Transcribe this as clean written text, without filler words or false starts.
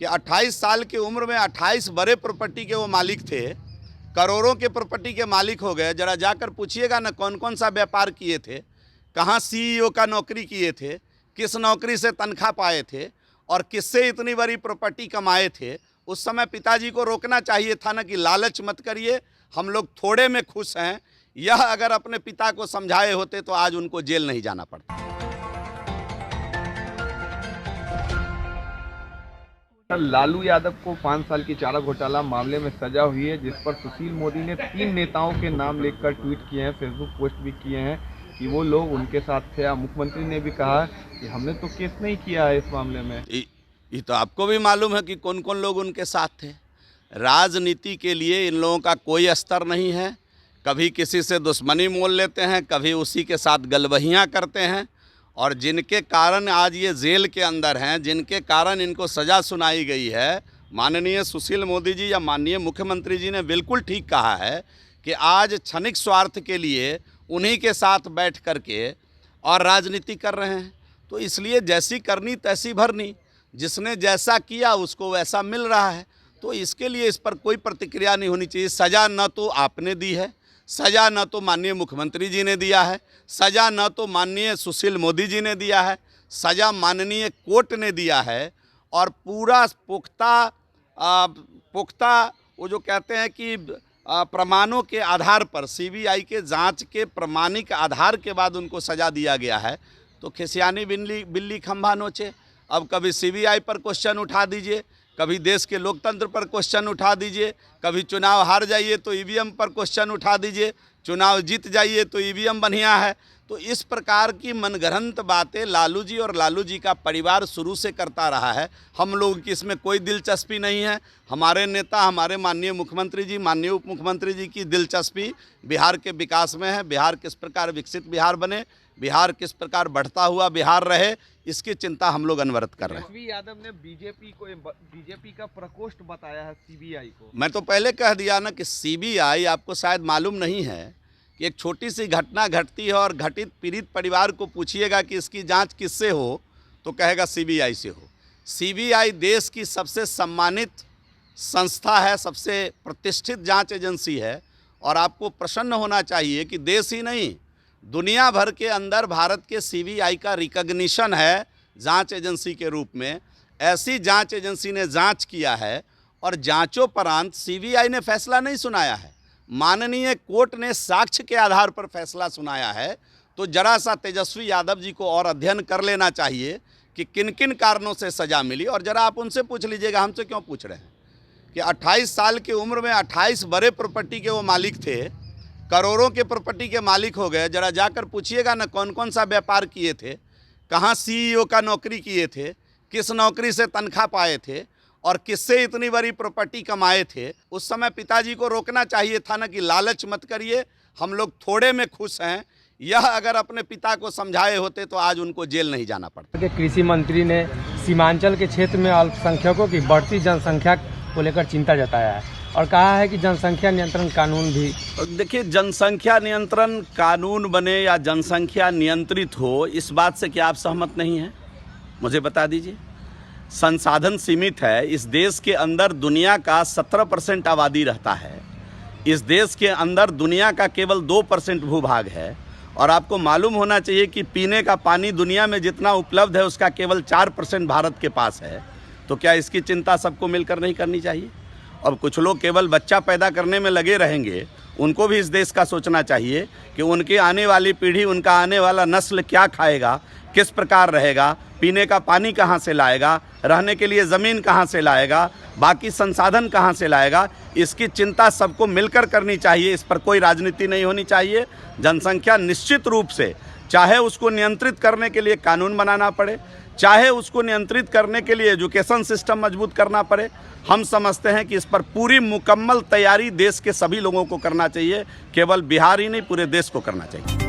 कि 28 साल की उम्र में 28 बड़े प्रॉपर्टी के वो मालिक थे, करोड़ों के प्रॉपर्टी के मालिक हो गए। जरा जाकर पूछिएगा ना कौन कौन सा व्यापार किए थे, कहाँ सीईओ का नौकरी किए थे, किस नौकरी से तनख्वाह पाए थे और किससे इतनी बड़ी प्रॉपर्टी कमाए थे। उस समय पिताजी को रोकना चाहिए था ना कि लालच मत करिए, हम लोग थोड़े में खुश हैं। यह अगर अपने पिता को समझाए होते तो आज उनको जेल नहीं जाना पड़ता। लालू यादव को 5 साल की चारा घोटाला मामले में सजा हुई है, जिस पर सुशील मोदी ने 3 नेताओं के नाम लिखकर ट्वीट किए हैं, फेसबुक पोस्ट भी किए हैं कि वो लोग उनके साथ थे। मुख्यमंत्री ने भी कहा कि हमने तो केस नहीं किया है इस मामले में। ये तो आपको भी मालूम है कि कौन कौन लोग उनके साथ थे। राजनीति के लिए इन लोगों का कोई स्तर नहीं है। कभी किसी से दुश्मनी मोल लेते हैं, कभी उसी के साथ गलबहियाँ करते हैं, और जिनके कारण आज ये जेल के अंदर हैं, जिनके कारण इनको सज़ा सुनाई गई है, माननीय सुशील मोदी जी या माननीय मुख्यमंत्री जी ने बिल्कुल ठीक कहा है कि आज क्षणिक स्वार्थ के लिए उन्हीं के साथ बैठ करके और राजनीति कर रहे हैं। तो इसलिए जैसी करनी तैसी भरनी, जिसने जैसा किया उसको वैसा मिल रहा है। तो इसके लिए इस पर कोई प्रतिक्रिया नहीं होनी चाहिए। सज़ा न तो आपने दी है, सज़ा न तो माननीय मुख्यमंत्री जी ने दिया है, सज़ा न तो माननीय सुशील मोदी जी ने दिया है, सज़ा माननीय कोर्ट ने दिया है। और पूरा पुख्ता वो जो कहते हैं कि प्रमाणों के आधार पर, सीबीआई के जांच के प्रमाणिक आधार के बाद उनको सज़ा दिया गया है। तो खिसियानी बिल्ली खंभा नोचे। अब कभी सीबीआई पर क्वेश्चन उठा दीजिए, कभी देश के लोकतंत्र पर क्वेश्चन उठा दीजिए, कभी चुनाव हार जाइए तो ईवीएम पर क्वेश्चन उठा दीजिए, चुनाव जीत जाइए तो ईवीएम बढ़िया है। तो इस प्रकार की मनगढ़ंत बातें लालू जी और लालू जी का परिवार शुरू से करता रहा है। हम लोग की इसमें कोई दिलचस्पी नहीं है। हमारे नेता, हमारे माननीय मुख्यमंत्री जी, माननीय उप मुख्यमंत्री जी की दिलचस्पी बिहार के विकास में है। बिहार किस प्रकार विकसित बिहार बने, बिहार किस प्रकार बढ़ता हुआ बिहार रहे, इसकी चिंता हम लोग अनवरत कर रहे हैं। तेजस्वी यादव ने बीजेपी का प्रकोष्ठ बताया है सीबीआई को। मैं तो पहले कह दिया ना कि सीबीआई, आपको शायद मालूम नहीं है कि एक छोटी सी घटना घटती है और घटित पीड़ित परिवार को पूछिएगा कि इसकी जांच किससे हो तो कहेगा सीबीआई से हो। सीबीआई देश की सबसे सम्मानित संस्था है, सबसे प्रतिष्ठित जांच एजेंसी है। और आपको प्रसन्न होना चाहिए कि देश ही नहीं, दुनिया भर के अंदर भारत के सीबीआई का रिकॉग्निशन है जांच एजेंसी के रूप में। ऐसी जांच एजेंसी ने जांच किया है और जांचोपरांत सीबीआई ने फैसला नहीं सुनाया है, माननीय कोर्ट ने साक्ष्य के आधार पर फैसला सुनाया है। तो जरा सा तेजस्वी यादव जी को और अध्ययन कर लेना चाहिए कि किन किन कारणों से सज़ा मिली। और ज़रा आप उनसे पूछ लीजिएगा, हमसे क्यों पूछ रहे हैं, कि 28 साल की उम्र में 28 बड़े प्रॉपर्टी के वो मालिक थे, करोड़ों के प्रॉपर्टी के मालिक हो गए। जरा जाकर पूछिएगा ना कौन कौन सा व्यापार किए थे, कहाँ सीईओ का नौकरी किए थे, किस नौकरी से तनख्वाह पाए थे और किससे इतनी बड़ी प्रॉपर्टी कमाए थे। उस समय पिताजी को रोकना चाहिए था ना कि लालच मत करिए, हम लोग थोड़े में खुश हैं। यह अगर अपने पिता को समझाए होते तो आज उनको जेल नहीं जाना पड़ता। कृषि मंत्री ने सीमांचल के क्षेत्र में अल्पसंख्यकों की बढ़ती जनसंख्या को लेकर चिंता जताया है और कहा है कि जनसंख्या नियंत्रण कानून भी। देखिए, जनसंख्या नियंत्रण कानून बने या जनसंख्या नियंत्रित हो, इस बात से क्या आप सहमत नहीं हैं? मुझे बता दीजिए। संसाधन सीमित है। इस देश के अंदर दुनिया का 17% आबादी रहता है। इस देश के अंदर दुनिया का केवल 2% भूभाग है। और आपको मालूम होना चाहिए कि पीने का पानी दुनिया में जितना उपलब्ध है उसका केवल 4% भारत के पास है। तो क्या इसकी चिंता सबको मिलकर नहीं करनी चाहिए? अब कुछ लोग केवल बच्चा पैदा करने में लगे रहेंगे, उनको भी इस देश का सोचना चाहिए कि उनकी आने वाली पीढ़ी, उनका आने वाला नस्ल क्या खाएगा, किस प्रकार रहेगा, पीने का पानी कहाँ से लाएगा, रहने के लिए ज़मीन कहाँ से लाएगा, बाकी संसाधन कहाँ से लाएगा। इसकी चिंता सबको मिलकर करनी चाहिए। इस पर कोई राजनीति नहीं होनी चाहिए। जनसंख्या निश्चित रूप से, चाहे उसको नियंत्रित करने के लिए कानून बनाना पड़े, चाहे उसको नियंत्रित करने के लिए एजुकेशन सिस्टम मजबूत करना पड़े, हम समझते हैं कि इस पर पूरी मुकम्मल तैयारी देश के सभी लोगों को करना चाहिए। केवल बिहार ही नहीं, पूरे देश को करना चाहिए।